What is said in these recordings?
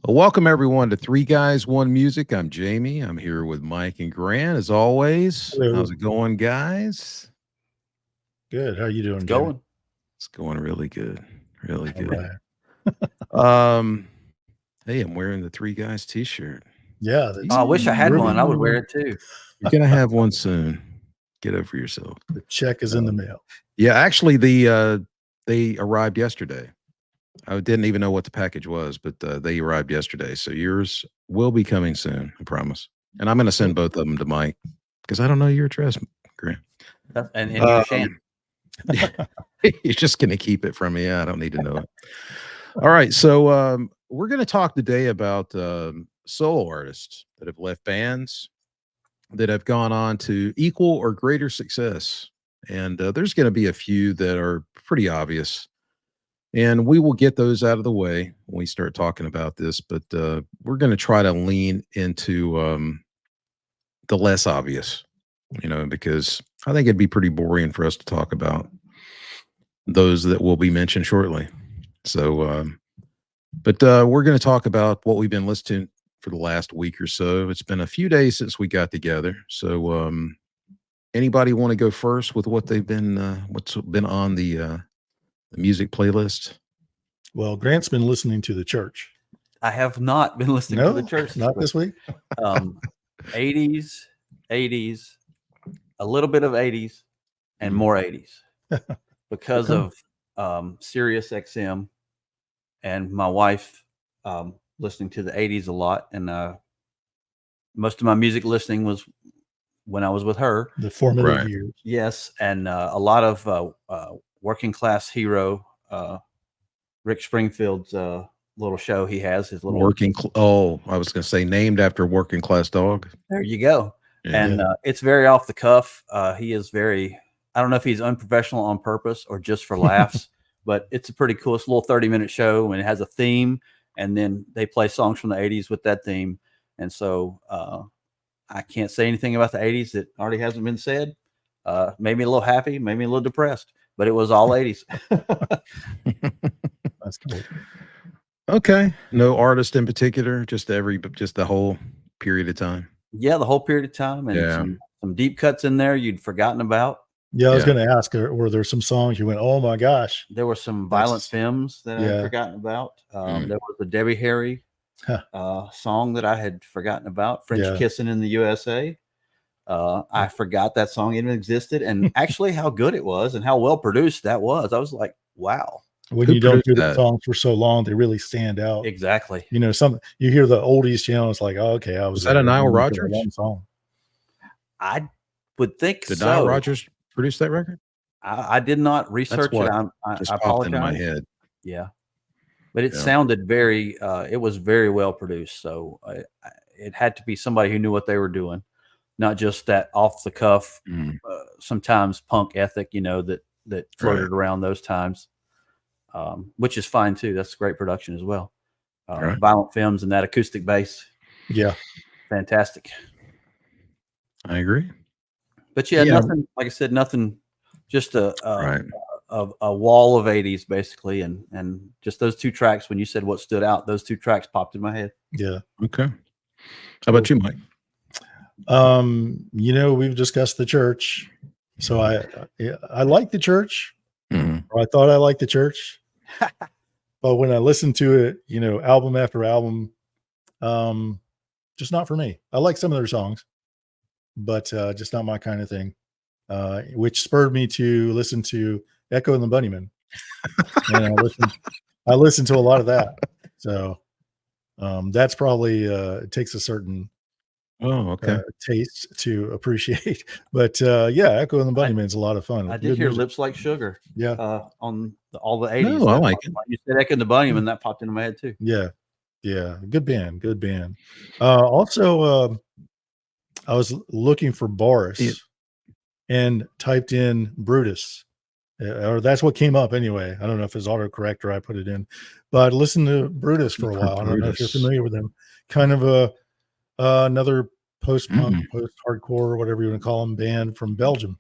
Well, welcome everyone to Three Guys, One Music. I'm Jamie. I'm here with Mike and Grant as always. How's Hello. it going, guys? Good. How you It's doing, Jamie? going. It's going really good. Really All good. right. Hey, I'm wearing the Three Guys t-shirt. Yeah, Oh, that's I wish I had groovy. one. I would wear it too. You're gonna have one soon. Get over yourself. The check is in the mail. Yeah, actually they arrived yesterday. I didn't even know what the package was, but they arrived yesterday. So yours will be coming soon, I promise. And I'm gonna send both of them to Mike because I don't know your address, Grant. And you shan't. You're just going to keep it from me. I don't need to know it. All right. So we're going to talk today about solo artists that have left bands that have gone on to equal or greater success. And there's going to be a few that are pretty obvious. And we will get those out of the way when we start talking about this. But we're going to try to lean into the less obvious, because I think it'd be pretty boring for us to talk about those that will be mentioned shortly. So, but we're going to talk about what we've been listening for the last week or so. It's been a few days since we got together. So, anybody want to go first with what they've been, what's been on the music playlist? Well, Grant's been listening to the church. I have not been listening to the church. Not this week. 80s, 80s, a little bit of 80s, and more 80s because of Sirius XM and my wife listening to the 80s a lot. And most of my music listening was when I was with her. The formative years. Yes. And a lot of working class hero, Rick Springfield's little show he has, his little I was going to say named after Working Class Dog. There you go. Yeah. And it's very off the cuff. He is very, I don't know if he's unprofessional on purpose or just for laughs, but it's a pretty cool. It's a little 30-minute show and it has a theme, and then they play songs from the 80s with that theme. And so I can't say anything about the 80s that already hasn't been said. Made me a little happy, made me a little depressed, but it was all 80s. That's cool. Okay. No artist in particular, just the whole period of time. Yeah, the whole period of time, and some deep cuts in there you'd forgotten about. Yeah, I was going to ask, were there some songs you went, oh my gosh? There were some Violent Femmes that I had forgotten about. There was the Debbie Harry song that I had forgotten about, French Kissing in the USA. I forgot that song even existed, and actually how good it was and how well produced that was. I was like, wow. When you don't do the songs for so long, they really stand out. Exactly. You hear the oldies channel, it's like, oh, okay, was that a Nile Rodgers song? I would think did Nile Rodgers produce that record? I did not research it. I apologize. In my head. Yeah, but it sounded very. It was very well produced. So it had to be somebody who knew what they were doing, not just that off the cuff, sometimes punk ethic. That floated around those times. Which is fine too. That's great production as well. Violent Femmes and that acoustic bass. Yeah. Fantastic. I agree. But nothing, like I said, nothing, just a wall of 80s basically. And just those two tracks, when you said what stood out, those two tracks popped in my head. Yeah. Okay. How about you, Mike? We've discussed the church. So I like the church. Or I thought I liked the church. But when I listened to it, album after album, just not for me. I like some of their songs, but just not my kind of thing, which spurred me to listen to Echo and the Bunnymen. And I listened to a lot of that. So that's probably it takes a certain taste to appreciate. But Echo and the Bunnymen is a lot of fun. I did hear Lips Like Sugar. Yeah. On all the 80s. No, I like it. You said Echo and the Bunnymen, that popped into my head too. Yeah. Yeah. Good band. Also, I was looking for Boris and typed in Brutus. Or that's what came up anyway. I don't know if it's autocorrect or I put it in. But I listened to Brutus for a while. I don't know if you're familiar with him. Kind of another post-punk, post-hardcore, whatever you want to call them, band from Belgium.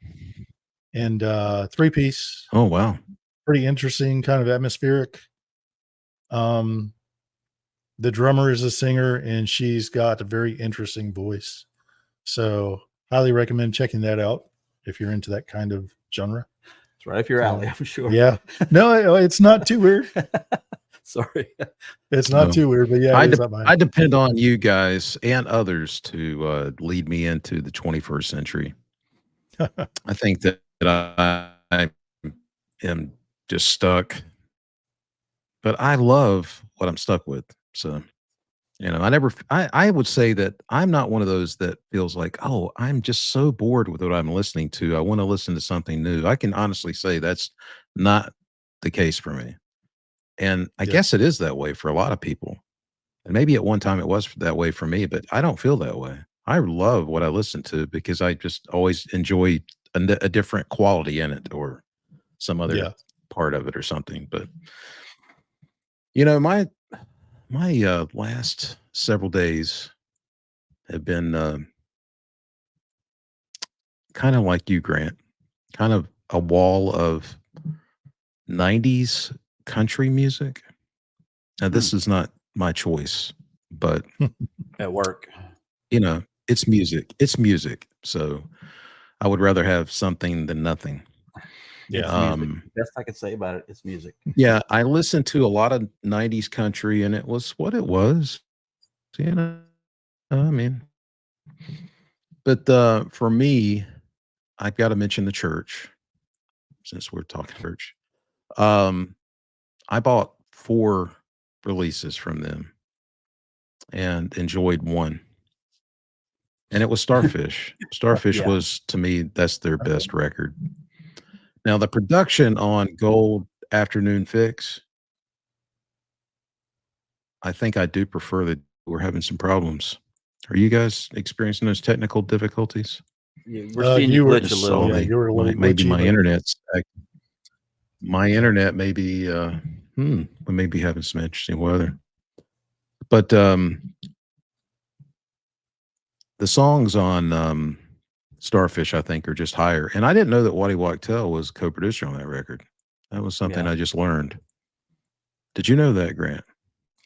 And 3-piece. Oh, wow. Pretty interesting, kind of atmospheric. The drummer is a singer, and she's got a very interesting voice. So highly recommend checking that out if you're into that kind of genre. It's right up your alley, I'm sure. Yeah. No, it's not too weird. Sorry. It's not too weird, but yeah, I depend on you guys and others to lead me into the 21st century. I think that I am just stuck, but I love what I'm stuck with. So, I would say that I'm not one of those that feels like, oh, I'm just so bored with what I'm listening to. I want to listen to something new. I can honestly say that's not the case for me. And I guess it is that way for a lot of people. And maybe at one time it was that way for me, but I don't feel that way. I love what I listen to because I just always enjoy a different quality in it or some other part of it or something. But my last several days have been kind of like you, Grant, kind of a wall of 90s country music. Now, this is not my choice, but At work. it's music. It's music. So I would rather have something than nothing. Yeah. Best I could say about it, it's music. Yeah, I listened to a lot of 90s country and it was what it was. I mean, but for me, I've got to mention the church since we're talking church. I bought 4 releases from them and enjoyed one. And it was Starfish. Starfish was, to me, that's their best record. Now, the production on Gold Afternoon Fix, I think I do prefer that we're having some problems. Are you guys experiencing those technical difficulties? Yeah, we're seeing you glitch a little. Yeah, you were a little maybe glitchy, my but internet's my internet may be we may be having some interesting weather. But the songs on Starfish, I think, are just higher. And I didn't know that Waddy Wachtel was co-producer on that record. That was something I just learned. Did you know that, Grant?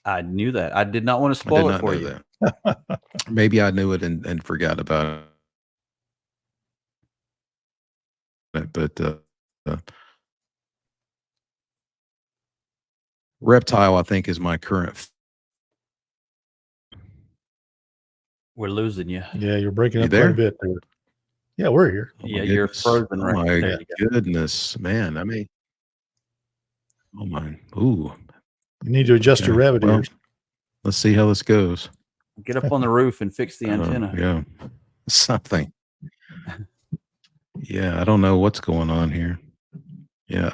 I knew that. I did not want to spoil it for you. That. Maybe I knew it and forgot about it. But Reptile, I think, is my current. We're losing you. Yeah, you're breaking up there? quite a bit there. Yeah, we're here. Oh Yeah, you're frozen right my there. goodness, man. I mean, oh my. Ooh. You need to adjust your rabbit ears. Let's see how this goes. Get up on the roof and fix the antenna. Yeah. Something. Yeah, I don't know what's going on here. Yeah.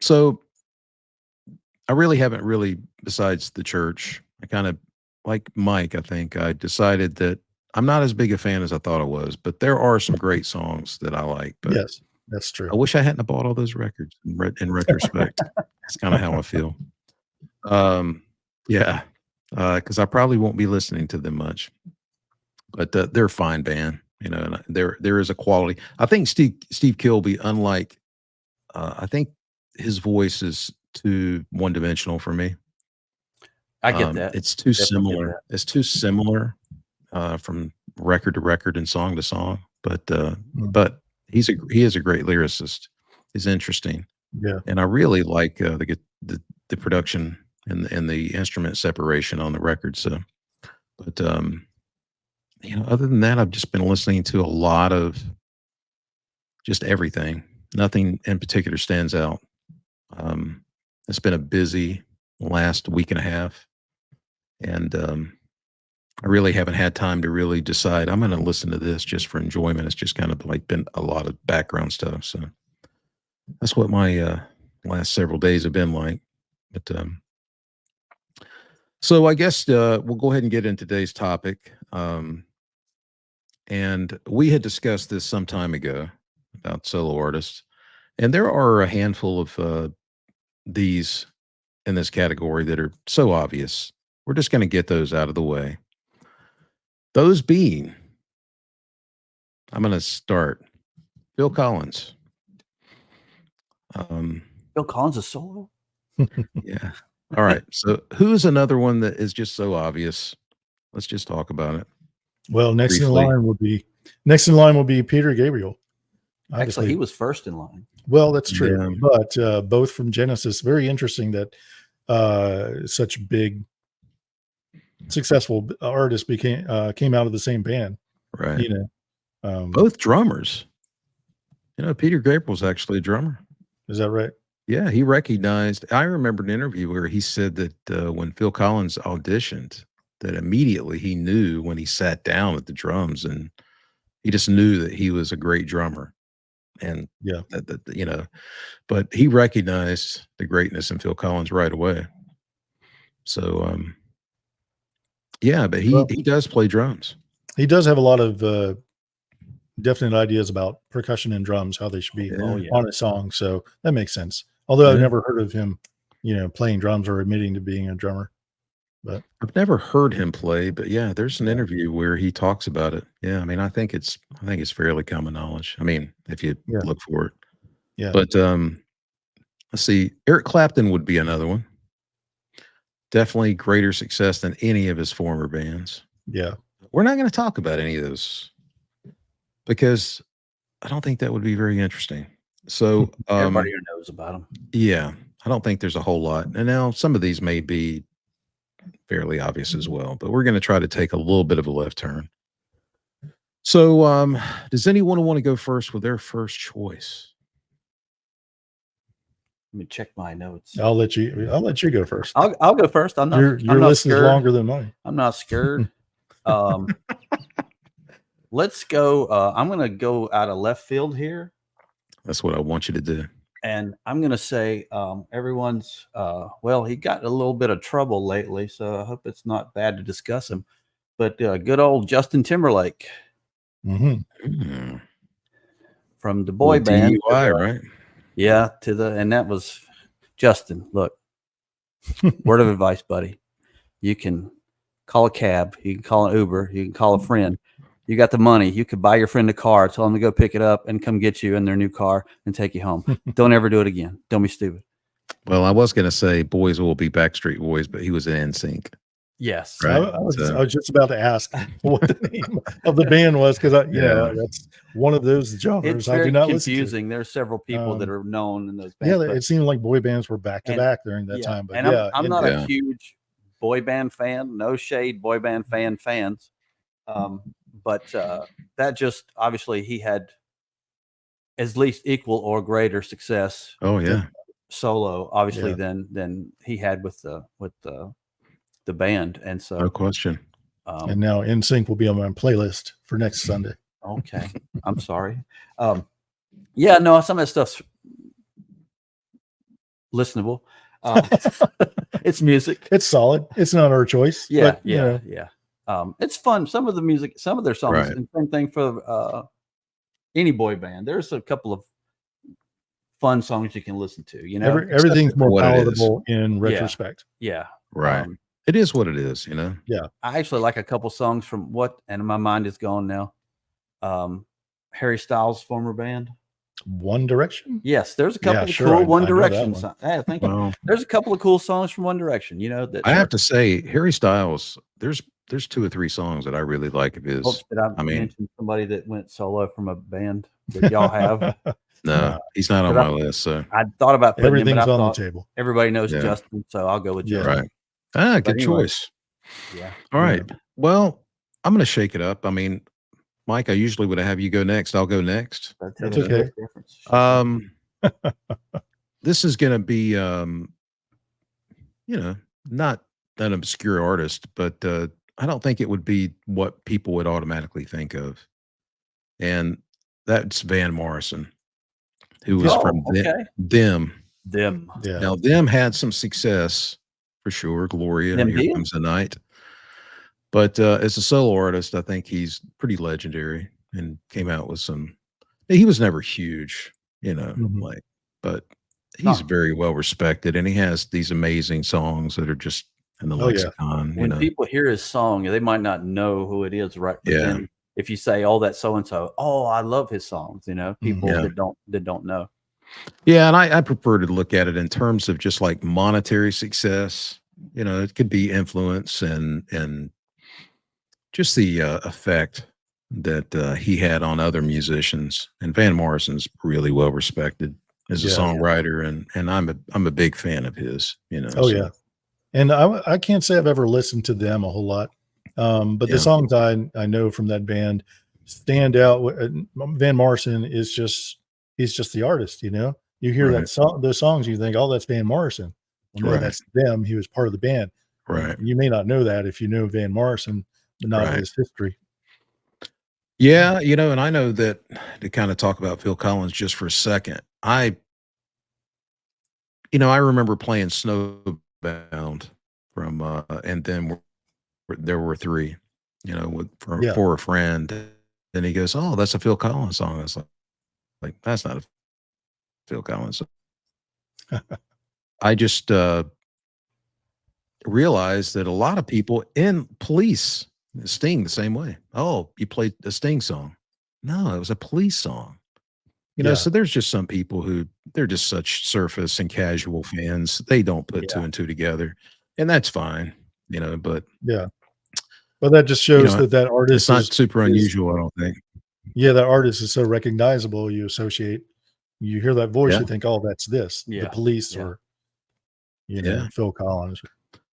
So I really haven't besides the church. I kind of like Mike, I think I decided that I'm not as big a fan as I thought I was, but there are some great songs that I like. But yes, that's true. I wish I hadn't bought all those records in retrospect. That's kind of how I feel. Yeah. Because I probably won't be listening to them much. But they're a fine band, and there is a quality. I think Steve Kilbey, unlike I think his voice is too one-dimensional for me. I get that. It's too similar. It's too similar from record to record and song to song. But he is a great lyricist. He's interesting. Yeah, and I really like the production and the instrument separation on the record. So, but other than that, I've just been listening to a lot of just everything. Nothing in particular stands out. It's been a busy last week and a half, and I really haven't had time to really decide I'm going to listen to this just for enjoyment. It's just kind of like been a lot of background stuff. So that's what my last several days have been like. But so I guess we'll go ahead and get into today's topic. And we had discussed this some time ago about solo artists, and there are a handful of these in this category that are so obvious. We're just going to get those out of the way. Those being, I'm going to start Phil Collins. Phil Collins is solo? Yeah. All right. So who's another one that is just so obvious? Let's just talk about it Well, next in briefly. line will be Peter Gabriel. Actually, he Obviously, was first in line. well, that's true, Yeah. but both from Genesis. Very interesting that such big, successful artists came out of the same band. Right. You know, Both drummers. Peter Gabriel's actually a drummer. is that right? Yeah, he recognized. I remember an interview where he said that when Phil Collins auditioned, that immediately he knew when he sat down at the drums, and he just knew that he was a great drummer, and Yeah. but he recognized the greatness in Phil Collins right away. So, yeah, but he Well, he does play drums. he does have a lot of definite ideas about percussion and drums, how they should be Yeah. Oh yeah. on a song. So that makes sense. Although I've Yeah. never heard of him, playing drums or admitting to being a drummer. But I've never heard him play, but yeah, there's an Yeah. interview where he talks about it. Yeah, I mean, I think it's fairly common knowledge. I mean, if you Yeah. look for it. Yeah. But let's see, Eric Clapton would be another one. Definitely greater success than any of his former bands. Yeah. We're not going to talk about any of those because I don't think that would be very interesting. So, Everybody here knows about him. yeah, I don't think there's a whole lot. And now some of these may be fairly obvious as well, but we're going to try to take a little bit of a left turn. So, does anyone want to go first with their first choice? Let me check my notes. I'll let you go first. I'll go first. I'm not. Your I'm not list is scared. longer than mine. I'm not scared. Let's go. I'm going to go out of left field here. That's what I want you to do. And I'm going to say everyone's, well, he got a little bit of trouble lately, so I hope it's not bad to discuss him. But good old Justin Timberlake Mm-hmm. from the boy band. DUI, right? Yeah, and that was Justin. Look, word of advice, buddy. You can call a cab, you can call an Uber, you can call a friend. You got the money. You could buy your friend a car, tell them to go pick it up and come get you in their new car and take you home. Don't ever do it again. Don't be stupid. Well, I was going to say Boys Will Be Backstreet Boys, but he was in NSYNC. Yes. Right. I was just about to ask what the name of the band was because that's one of those genres It's I do very not confusing. listen to. There's several people that are known in those bands. Yeah, it seemed like boy bands were back to back during that time. But and I'm not a huge boy band fan. No shade, boy band fans. But that just obviously he had at least equal or greater success. Oh yeah, solo obviously than he had with the band, and so no question. And now NSYNC will be on my playlist for next Sunday. Okay, I'm sorry. Yeah, no, some of that stuff's listenable. It's music. It's solid. It's not our choice. Yeah, but, yeah. It's fun. Some of the music, some of their songs, Right. and same thing for any boy band. There's a couple of fun songs you can listen to. You know, everything's more what it is. palatable in retrospect. yeah, Right. It is what it is, you know. Yeah. I actually like a couple songs from and my mind is gone now. Harry Styles' former band. One Direction. Yes, there's a couple of sure, cool I One know that Direction one. songs. Hey, thank you. Well, There's a couple of cool songs from One Direction. You know that I have to say, Harry Styles. There's 2 or 3 songs that I really like of his. Did I mention somebody that went solo from a band that y'all have? No, he's not on But my list. So I thought about putting him, but Everything's I on the thought table. everybody knows Yeah. Justin, so I'll go with Yeah. Justin. right. Ah, good anyway. choice. Yeah. All right. Well, I'm going to shake it up. I mean, Mike, I usually would have you go next. I'll go next. That's okay. This is going to be, not an obscure artist, but I don't think it would be what people would automatically think of. And that's Van Morrison, who was from Them. Them. Yeah. Now, Them had some success for sure. Gloria, Them Here did? Comes the Night. But as a solo artist, I think he's pretty legendary and came out with some. He was never huge, Mhm. but he's very well respected, and he has these amazing songs that are just in the Oh, yeah. lexicon. When people hear his song, they might not know who it is, right? But Yeah. then if you say, "Oh, that's so and so," oh, I love his songs. You know, people Yeah. that don't know. Yeah, and I prefer to look at it in terms of just like monetary success. You know, it could be influence and just the effect that he had on other musicians. And Van Morrison's really well respected as a Yeah. Yeah. songwriter, and I'm a big fan of his. You know, Oh, so yeah. And I can't say I've ever listened to them a whole lot, but the yeah, songs I know from that band stand out. Van Morrison is he's just the artist, you know? You hear that right, song those songs, you think, "Oh, that's Van Morrison." Well, no, right, that's them. He was part of the band. right, You may not know that if you know Van Morrison, but not right. his history. Yeah, you know, and I know that to kind of talk about Phil Collins just for a second. I remember playing Snowbound from, and then there were three, Yeah. for a friend. And he goes, "Oh, that's a Phil Collins song." I was like that's not a Phil Collins song. I just realized that a lot of people in Police Sting the same way. Oh, you played a Sting song. No, it was a Police song. Yeah. So there's just some people who they're just such surface and casual fans. They don't put two Yeah. and two together, and that's fine. But Yeah. But that just you shows know, that it's artist not super is unusual, I don't think. yeah, that artist is so recognizable, you hear that voice, Yeah, you think, "Oh, that's the Yeah. Police," Yeah. or, yeah, Phil Collins.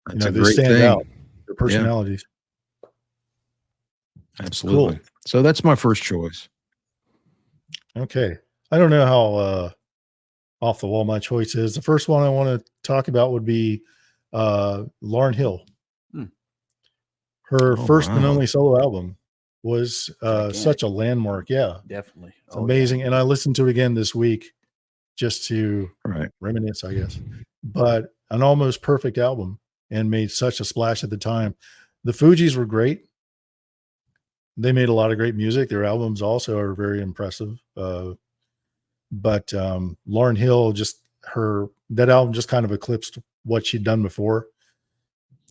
that's a They great stand thing. out, their Yeah, personalities. absolutely. Cool. So that's my first choice. Okay. I don't know how, off the wall my choice is. The first one I wanna talk about would be, Lauryn Hill. Hmm. Her Oh first and wow, only solo album was, Gigantic. such a landmark, yeah. Definitely. It's Oh yeah. amazing, and I listened to it again this week just to right? reminisce, I guess. But an almost perfect album and made such a splash at the time. The Fugees were great. They made a lot of great music. Their albums also are very impressive. But Lauryn Hill, just her that album just kind of eclipsed what she'd done before.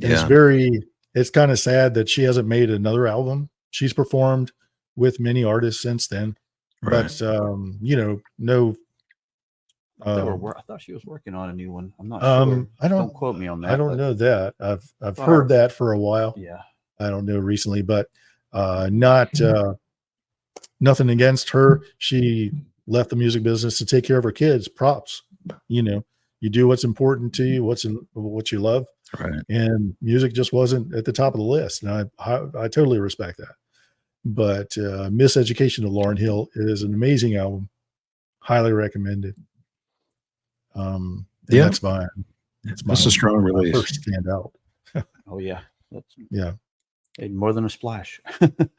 And Yeah, it's kind of sad that she hasn't made another album. She's performed with many artists since then, right. but no I thought she was working on a new one. I'm not sure. I Don't quote me on I that, don't but know that. I've thought I, heard that for a while. yeah. I don't know recently, but not nothing against her. She left the music business to take care of her kids. Props. You know, you do what's important to you, what you love, Right. and music just wasn't at the top of the list. And I totally respect that. But Miseducation of Lauryn Hill is an amazing album. Highly recommended. And Yeah, that's that's a strong my release. first standout. Oh yeah. That's Yeah. made more than a splash.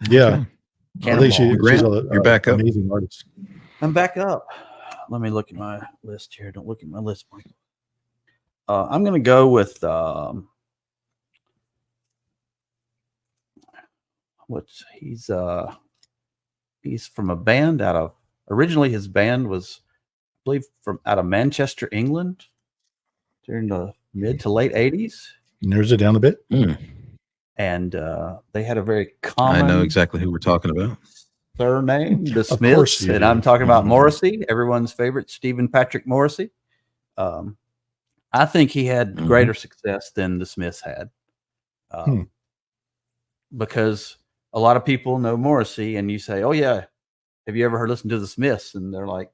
Yeah. Okay. I think Cannonball. she's Grant, you're back up. amazing artist. I'm back up. Let me look at my list here. Don't look at my list, Michael. I'm going to go with what's he's from a band out of originally his band was I believe from out of Manchester, England during the mid to late 80s, Narrows it down a bit. Mm, and they had a very I know common exactly who we're talking about. surname, the Of course Smiths, you and do. I'm talking about Mhm. Morrissey, everyone's favorite Stephen Patrick Morrissey. Um, I think he had Mhm. greater success than the Smiths had, Hmm. because a lot of people know Morrissey, and you say, "Oh yeah, have you ever listened to the Smiths?" And they're like,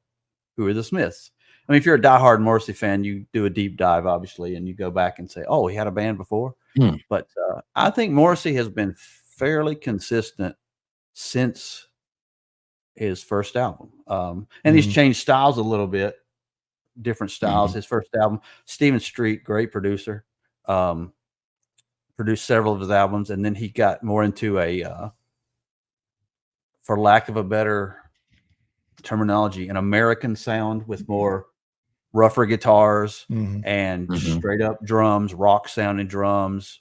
"Who are the Smiths?" I mean, if you're a diehard Morrissey fan, you do a deep dive, obviously, and you go back and say, "Oh, he had a band before." Mm, But I think Morrissey has been fairly consistent since his first album, and he's Mhm. changed styles a little bit, different styles. mhm. His first album, Stephen Street, great producer, um, produced several of his albums, and then he got more into for lack of a better terminology, an American sound with more rougher guitars Mhm. and Mhm. straight up drums, rock sounding drums,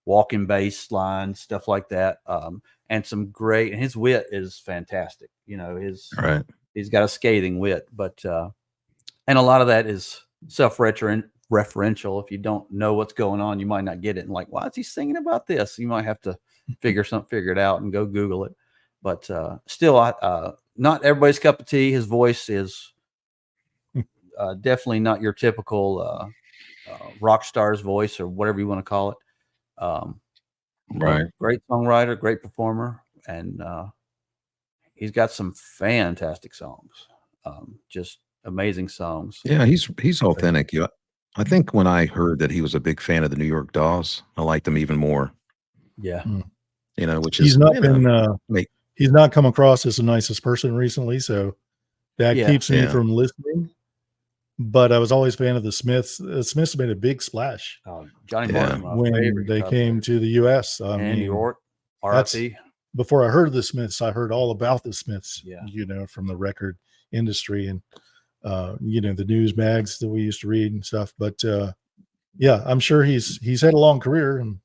walking bass lines, stuff like that. And some great, and his wit is fantastic. Right. He's got a scathing wit, but, and a lot of that is referential. If you don't know what's going on, you might not get it. And like, why is he singing about this? You might have to figure it out and go Google it. But still, not everybody's cup of tea. His voice is definitely not your typical rock star's voice or whatever you want to call it. Right. Great songwriter, great performer, and he's got some fantastic songs. Just amazing songs. Yeah, he's authentic. Yeah. I think when I heard that he was a big fan of the New York Dolls, I liked them even more. Yeah. Which he's is not been make, he's not come across as the nicest person recently, so that keeps me from listening. But I was always a fan of the Smiths. The Smiths made a big splash. Johnny Martin, my when favorite they guitar came player. to the U.S. I And mean, New York, that's RIP. before I heard of the Smiths. I heard all about the Smiths. Yeah. From the record industry and the news mags that we used to read and stuff. But yeah, I'm sure he's had a long career, and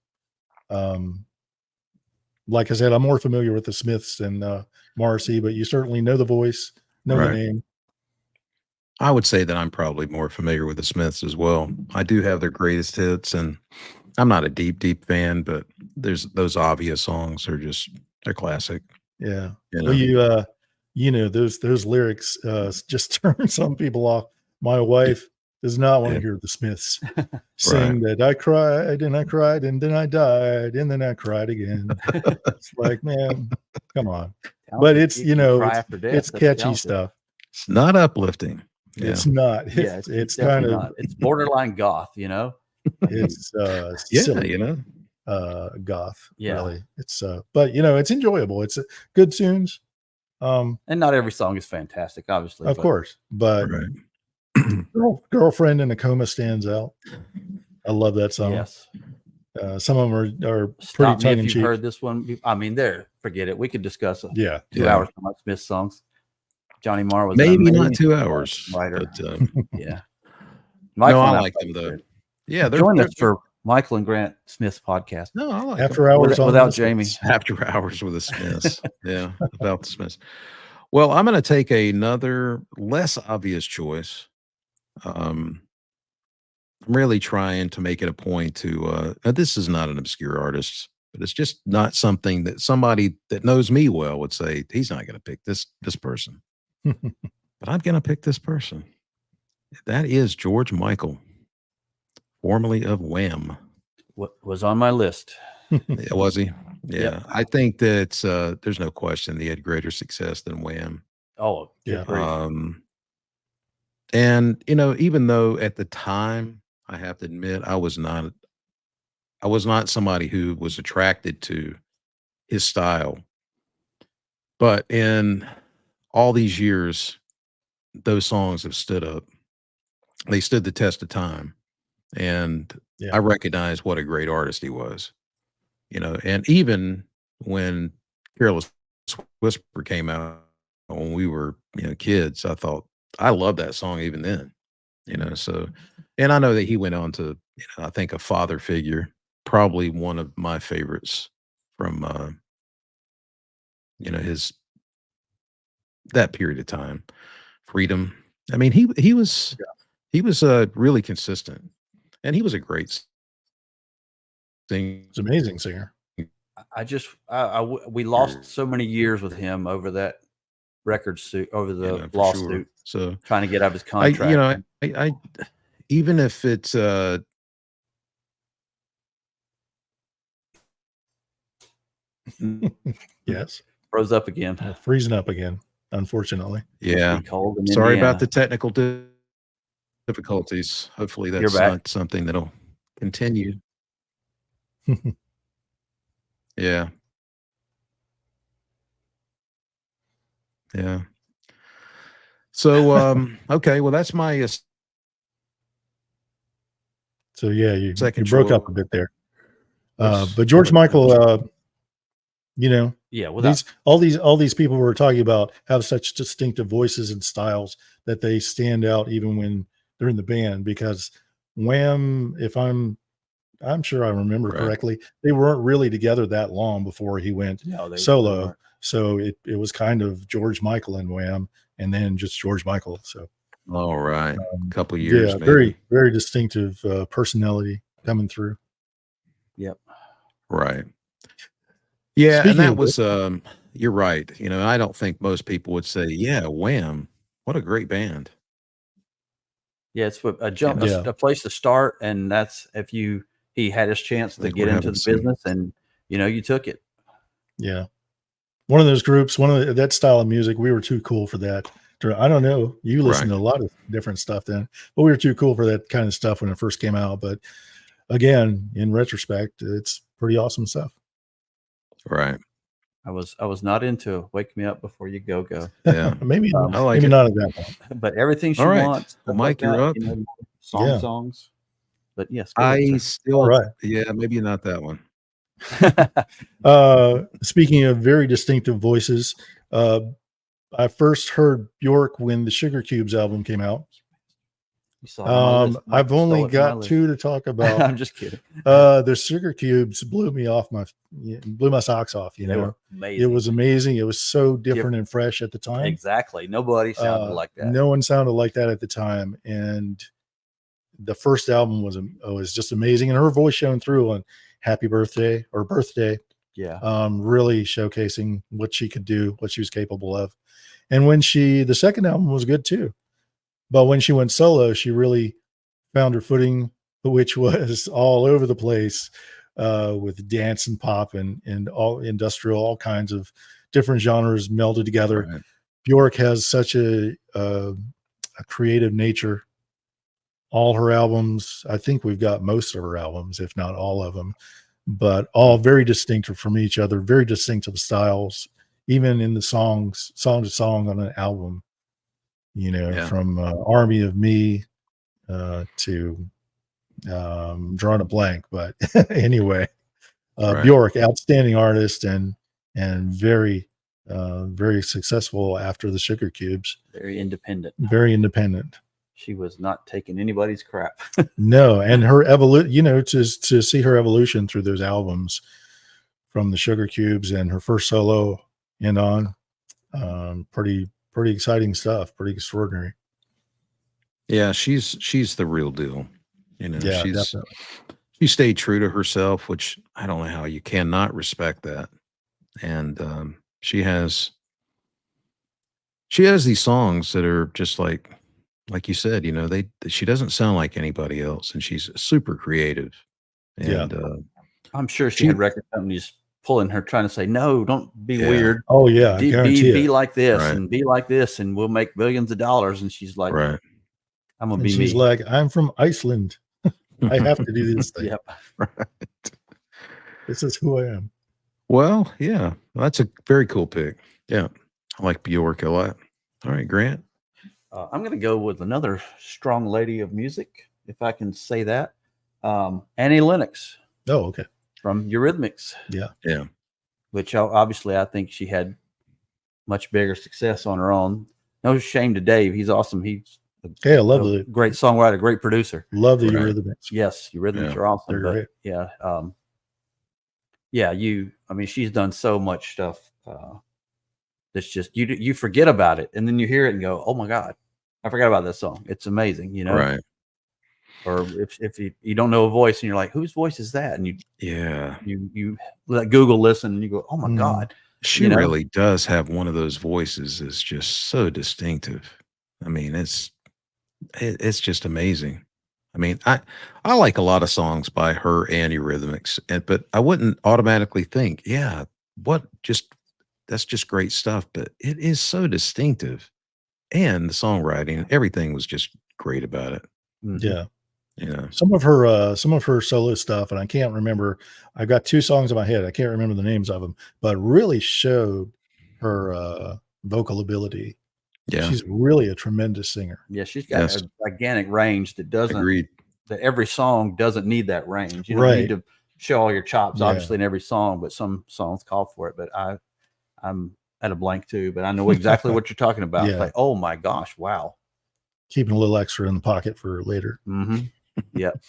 like I said, I'm more familiar with the Smiths than Morrissey, but you certainly know the voice, know the name. I would say that I'm probably more familiar with the Smiths as well. I do have their greatest hits, and I'm not a deep fan, but there's those obvious songs are they're classic. Yeah. Well, those lyrics just turn some people off. My wife does not want to hear the Smiths sing that I cried and I cried and then I died and then I cried again. It's like, man, come on. But it's it's catchy stuff. It's not uplifting. Yeah. It's not. It's kind of not. It's borderline goth, It's silly, goth. Yeah. Really. It's but it's enjoyable. It's good tunes. And not every song is fantastic, obviously. Of course, but Girlfriend in a Coma stands out. I love that song. Yes. Some of them are Stop pretty tongue me in if cheek. you've heard this one. I mean, forget it. We could discuss 2 hours about Smith songs. Johnny Marr was maybe not 2 hours. Writer. But, yeah. Michael, I like them though. Yeah, join us for Michael and Grant Smith's podcast. No, I like After Hours without Jamie. After Hours with the Smiths. Yeah, about the Smiths. Well, I'm going to take another less obvious choice. I'm really trying to make it a point to this is not an obscure artist, but it's just not something that somebody that knows me well would say he's not going to pick this person. But I'm going to pick this person. That is George Michael, formerly of Wham. What was on my list? Was he? Yeah. Yep. I think that there's no question he had greater success than Wham. Oh, yeah. And even though at the time, I have to admit, I was not somebody who was attracted to his style. But in all these years, those songs have stood up. They stood the test of time. And I recognize what a great artist he was. And even when Careless Whisper came out when we were, kids, I thought I loved that song even then, so, and I know that he went on to, I think a father figure, probably one of my favorites from, that period of time, Freedom. I mean, he was really consistent, and he was a great singer. He's an amazing singer. We lost so many years with him over that record suit, over the lawsuit. Sure. So trying to get out of his contract. I even if it's yes, froze up again, freezing up again, unfortunately. Yeah, cold in sorry Indiana. about the technical difficulties. Hopefully that's not something that'll continue. Yeah. Yeah. So, okay. Well, that's my so yeah, you broke up a bit there. Yes. But George Michael, yeah, all these people we're talking about have such distinctive voices and styles that they stand out even when they're in the band. Because Wham, if I'm sure I remember correctly, they weren't really together that long before he went solo. So it was kind of George Michael and Wham, and then just George Michael. So all right, a couple years, yeah, maybe. very, very distinctive personality coming through. Yep. Right. Yeah, Speaking and that of was you're right. I don't think most people would say, yeah, Wham, what a great band. Yeah, it's a jump, know, Yeah. a place to start, and that's if he had his chance I to think get we're into having the some. business, and you took it. Yeah. One of those groups, that style of music, we were too cool for that. I don't know. You listened Right. to a lot of different stuff then, but we were too cool for that kind of stuff when it first came out. But again, in retrospect, it's pretty awesome stuff. Right. I was not into Wake Me Up Before You Go Go, Yeah. maybe I like maybe it. not at that point. but Everything All She right. Wants, Well, stuff like Mike, you're that, up. Yeah. songs. But yes, go ahead, I sir. All still, right. yeah, maybe not that one. Speaking of very distinctive voices, uh, I first heard Bjork when the Sugar Cubes album came out. You saw it on my list. Mike I've only stole it from my got list. 2 to talk about. I'm just kidding. The Sugar Cubes blew my socks off. They were amazing. It was amazing. It was so different and fresh at the time. Exactly. Nobody sounded like that. No one sounded like that at the time, and the first album was just amazing, and her voice shone through on Happy Birthday or Birthday. Yeah. Really showcasing what she could do, what she was capable of. And the second album was good too, but when she went solo, she really found her footing, which was all over the place, with dance and pop and all industrial, all kinds of different genres melded together. Right. Bjork has such a creative nature. All her albums, I think we've got most of her albums, if not all of them, but all very distinctive from each other, very distinctive styles, even in the song to song on an album, Yeah. from Army of Me to drawing a blank. But anyway, Right. Bjork, outstanding artist and very, very successful after the Sugar Cubes. Very independent. Very independent. She was not taking anybody's crap. No, and her evolution, to see her evolution through those albums from the Sugar Cubes and her first solo and on, pretty exciting stuff, pretty extraordinary. Yeah, she's the real deal. Yeah, definitely. She stayed true to herself, which I don't know how you cannot respect that. And she has these songs that are just like you said, she doesn't sound like anybody else, and she's super creative. And I'm sure she had record companies pulling her, trying to say, "No, don't be weird. Oh yeah, be like this Right. and be like this, and we'll make billions of dollars." And she's like, right. "I'm gonna And be she's me." like, I'm from Iceland. I have to do this thing. Yep. Right. This is who I am. Well, yeah, that's a very cool pick. Yeah, I like Bjork a lot. All right, Grant. I'm going to go with another strong lady of music, if I can say that. Annie Lennox Oh, okay. from Eurythmics. Yeah. Which obviously I think she had much bigger success on her own. No shame to Dave. He's awesome. He's I love a great songwriter, great producer. Love the Right. Eurythmics. Yes, Eurythmics Yeah, are awesome. they're But great. yeah, she's done so much stuff. That's just you forget about it, and then you hear it and go, "Oh my God, I forgot about that song. It's amazing," right. Or if you don't know a voice and you're like, "Whose voice is that?" And you let Google listen and you go, "Oh my God." She really does have one of those voices that's just so distinctive. I mean, it's just amazing. I mean, I like a lot of songs by her and Eurythmics, but I wouldn't automatically think, yeah, that's just great stuff. But it is so distinctive, and the songwriting, everything was just great about it. Yeah. Yeah. Some of her solo stuff, and I can't remember. I've got 2 songs in my head. I can't remember the names of them, but really showed her vocal ability. Yeah. She's really a tremendous singer. Yeah, she's got a gigantic range that doesn't. Agreed. That every song doesn't need that range. You don't Right. need to show all your chops, Yeah. obviously, in every song, but some songs call for it. But I'm at a blank too, but I know exactly what you're talking about. Yeah. It's like, oh my gosh, wow. Keeping a little extra in the pocket for later. Mm-hmm. Yep.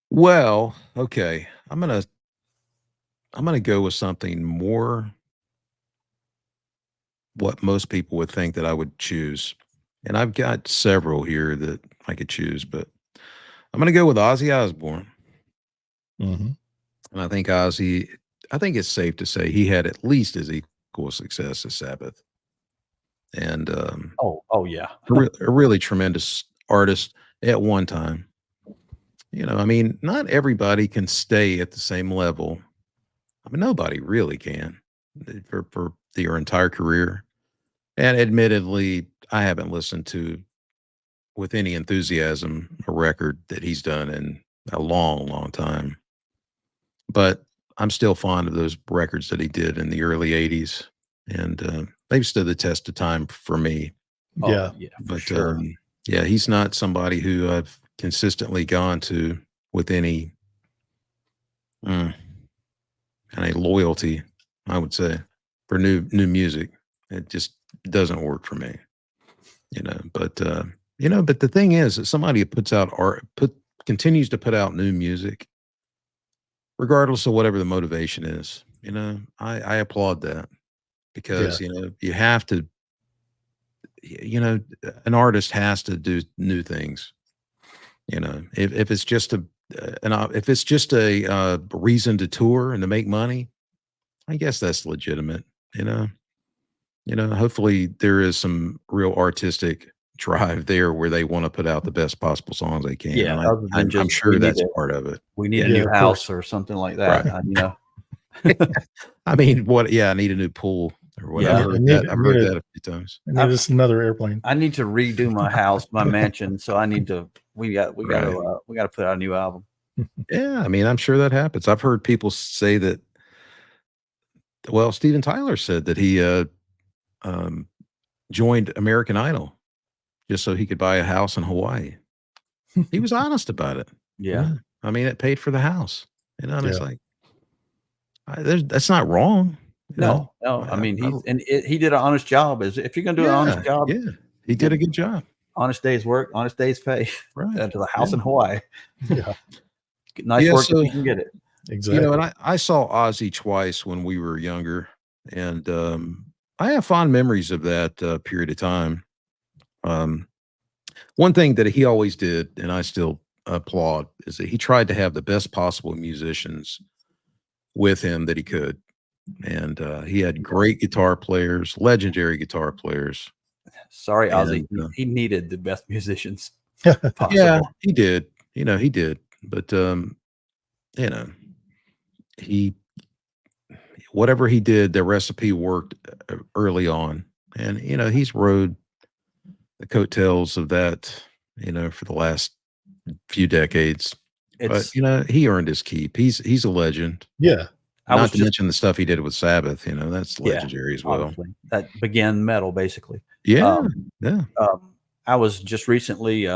Well, okay. I'm gonna go with something more what most people would think that I would choose. And I've got several here that I could choose, but I'm gonna go with Ozzy Osbourne. Mm-hmm. And I think it's safe to say he had at least as equal success as Sabbath. And Oh yeah. a really tremendous artist at one time. I mean, not everybody can stay at the same level. I mean, nobody really can for your entire career. And admittedly, I haven't listened to with any enthusiasm a record that he's done in a long, long time. But I'm still fond of those records that he did in the early '80s, and they've stood the test of time for me. Oh Yeah. yeah, for But sure. yeah, he's not somebody who I've consistently gone to with any kind of loyalty, I would say, for new music. It just doesn't work for me, But but the thing is that somebody who puts out art, continues to put out new music, regardless of whatever the motivation is. I applaud that Yeah. because you have to. An artist has to do new things. If it's just if it's just a reason to tour and to make money, I guess that's legitimate. You know, hopefully there is some real artistic drive there where they want to put out the best possible songs they can, Yeah, and other than I'm just sure that's part of it. we need a Yeah, new of house course. or something like Right. that. I mean, what? Yeah, I need a new pool or what. Yeah. I've I heard need that. I I've need heard a that a few times. I need us another airplane. I need to redo my house, my mansion. So I need to. Right. We got to put out a new album. Yeah, I mean, I'm sure that happens. I've heard people say that. Well, Steven Tyler said that he um, joined American Idol just so he could buy a house in Hawaii. He was honest about it. Yeah. I mean, it paid for the house. And it's Yeah. like that's not wrong. No, no. I mean, he did an honest job. As if you're going to do an honest Yeah, job, yeah, he did a good job. honest day's work, honest day's pay. Right. To the house Yeah. in Hawaii. Yeah. Nice Yeah, work if so you can get it. Exactly. and I saw Ozzy twice when we were younger, and I have fond memories of that period of time. Um, One thing that he always did, and I still applaud, is that he tried to have the best possible musicians with him that he could, and he had great guitar players, legendary guitar players, Sorry, Ozzy. and He needed the best musicians yeah, possible. he did. He did, but you know, he whatever he did, the recipe worked early on, and he's rode the coattails of that, for the last few decades. But It's. he earned his keep. He's a legend. Yeah. I was Not to just. mention the stuff he did with Sabbath. That's Yeah. legendary as well. Obviously, that began metal basically. Yeah, Um, yeah. I was just recently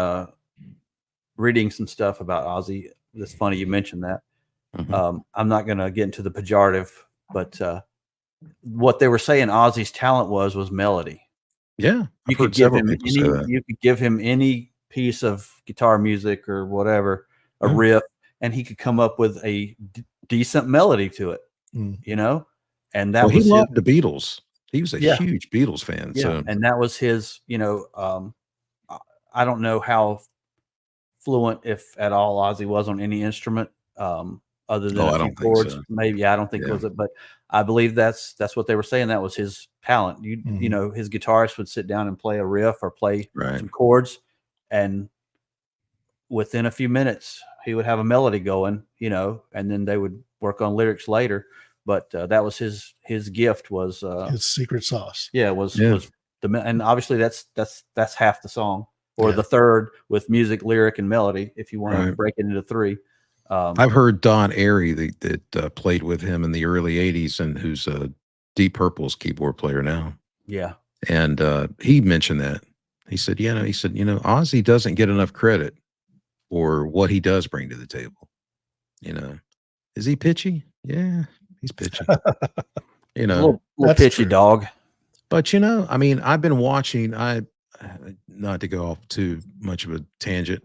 reading some stuff about Ozzy. It's funny you mentioned that. Mhm. I'm not going to get into the pejorative, but what they were saying Ozzy's talent was melody. Yeah, You I've could heard give several him people say that. you could give him any piece of guitar music or whatever, a Yeah. riff, and he could come up with a decent melody to it, Mm. and Well, that he was his. loved the Beatles. He was a Yeah, huge Beatles fan. yeah, So and that was his. I don't know how fluent, if at all, Ozzy was on any instrument, other than oh, a I few don't think chords. so. Maybe I don't think it Yeah. was it, but I believe that's what they were saying. That was his talent. Mhm. His guitarist would sit down and play a riff or play Right. some chords, and within a few minutes he would have a melody going. And then they would work on lyrics later. But that was his gift was His secret sauce. yeah Yeah. was and obviously that's half the song, or Yeah. the third, with music, lyric, and melody, if you want to Right. break it into three. I've heard Don Airy that played with him in the early '80s and who's Deep Purple's keyboard player now. Yeah, And he mentioned that. He said, Ozzy doesn't get enough credit for what he does bring to the table. Is he pitchy? Yeah, he's pitchy. a little That's pitchy true. dog. But I mean, I've been watching. Not to go off too much of a tangent.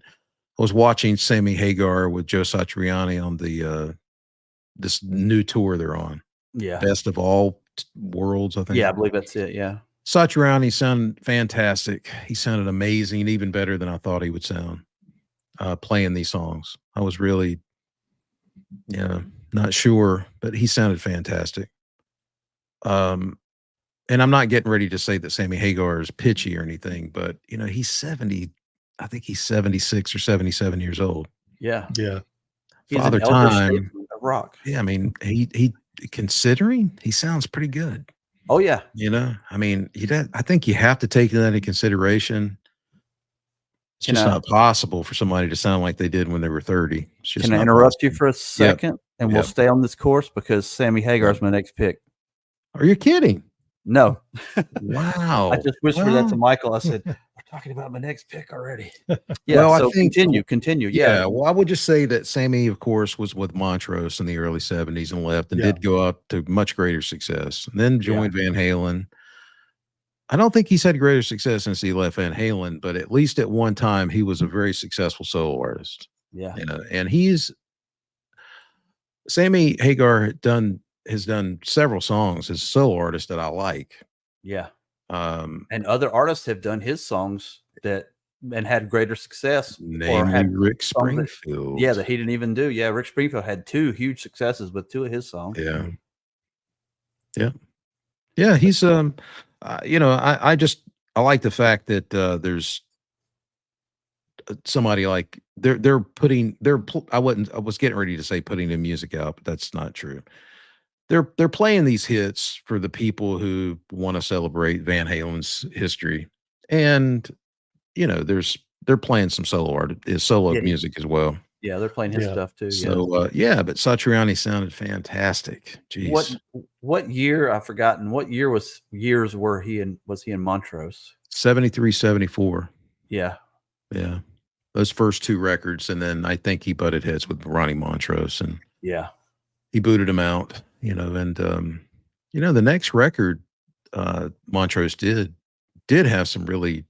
I was watching Sammy Hagar with Joe Satriani on the this new tour they're on. Yeah, Best of all worlds, I think. yeah, I believe that's it. Yeah, Satriani sounded fantastic. He sounded amazing, even better than I thought he would sound playing these songs. I was really, not sure, but he sounded fantastic. And I'm not getting ready to say that Sammy Hagar is pitchy or anything, but he's 70. I think he's 76 or 77 years old. Yeah. Yeah. He's an Father elder Time. statesman of rock. Yeah, I mean, he considering he sounds pretty good. Oh, yeah. You know, I mean, I think you have to take that into consideration. It's Can just I not possible for somebody to sound like they did when they were 30. It's just can I not interrupt you possible. for a Yep, second, and we'll yep, stay on this course because Sammy Hagar yep. is my next pick. Are you kidding? No. I Wow. just whispered that to Well, Michael. I said, "We're talking about my next pick already." Yeah, well, I so think continue. Yeah. yeah, well, I would just say that Sammy, of course, was with Montrose in the early 70s and left and Yeah. did go up to much greater success, and then Yeah. joined Van Halen. I don't think he's had greater success since he left Van Halen, but at least at one time he was a very successful solo artist. Yeah. You know, and Sammy Hagar has done several songs as a solo artist that I like. Yeah. Um, And other artists have done his songs and had greater success or namely had Rick songs that Springfield. that he didn't even do. Yeah, Rick Springfield had 2 huge successes with 2 of his songs. Yeah. Mhm. Yeah. Yeah, he's you know, I like the fact that there's somebody like I was getting ready to say putting the music out, but that's not true. They're playing these hits for the people who want to celebrate Van Halen's history. And you know, they're playing some solo Yeah, music as well. yeah, they're playing his Yeah. stuff too, yeah. So yeah, but Satriani sounded fantastic. What Jeez. what year I've forgotten, what years was he in Montrose? 73, 74. Yeah. Yeah. Those first 2 records, and then I think he butted heads with Ronnie Montrose, and Yeah. he booted him out, you know, and, you know, the next record, Montrose did have some really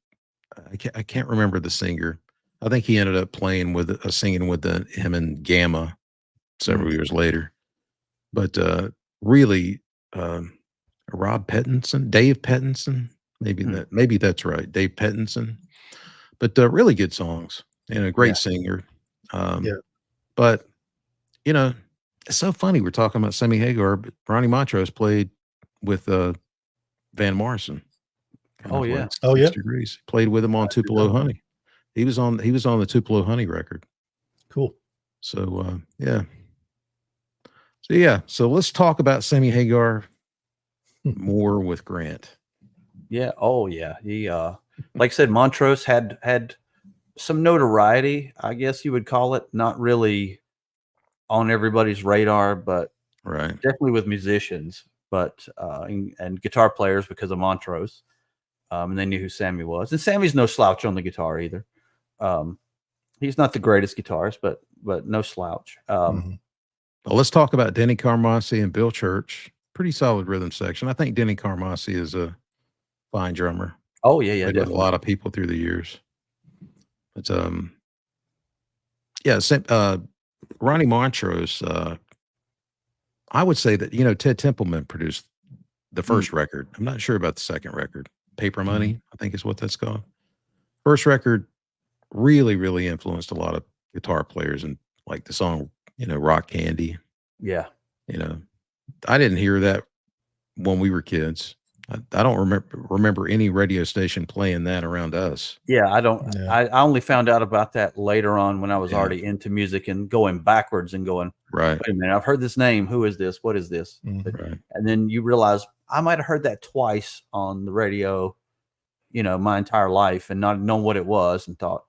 I can't remember the singer. I think he ended up singing with him and Gamma several years later. But, really, um, Dave Pettinson, Hmm. maybe that's right, Dave Pettinson. But, really good songs and a Yeah. great singer. Yeah. But, you know, it's so funny we're talking about Sammy Hagar, but Ronnie Montrose played with, Van Morrison, kind Oh, of yeah. like Oh, 6 yeah. Degrees. Played with him on I did not Tupelo know. Honey. He was on the Tupelo Honey record. Cool. So, yeah. So, yeah. So let's talk about Sammy Hagar more with Grant. Yeah. Oh, yeah. He, like I said, Montrose had some notoriety, I guess you would call it. Not really on everybody's radar, but Right. definitely with musicians, but and guitar players because of Montrose. And they knew who Sammy was. And Sammy's no slouch on the guitar either. He's not the greatest guitarist, but no slouch. Mhm. Well, let's talk about Denny Carmassi and Bill Church. Pretty solid rhythm section. I think Denny Carmassi is a fine drummer. Oh yeah, yeah, Played with a definitely. lot of people through the years. But yeah, Ronnie Montrose. I would say that Ted Templeman produced the first record. I'm not sure about the second record. Paper Money, I think is what that's called. First record really, really influenced a lot of guitar players, and like the song, Rock Candy. Yeah. You know, I didn't hear that when we were kids. I don't remember any radio station playing that around us. Yeah, I don't. Yeah. I only found out about that later on when I was Yeah. already into music and going backwards and going, Right. wait a minute, I've heard this name. Who is this? What is this? Mhm. Right. And then you realize I might have heard that twice on the radio, my entire life and not known what it was and thought,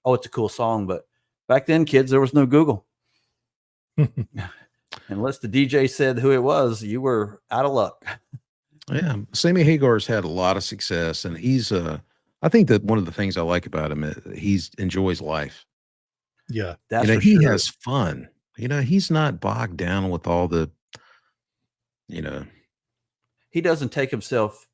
oh, it's a cool song. But back then, kids, there was no Google. Unless the DJ said who it was, you were out of luck. Yeah. Sammy Hagar's had a lot of success, and I think that one of the things I like about him is he enjoys life. Yeah. That's for He sure. has fun. He's not bogged down with all the, He doesn't take himself.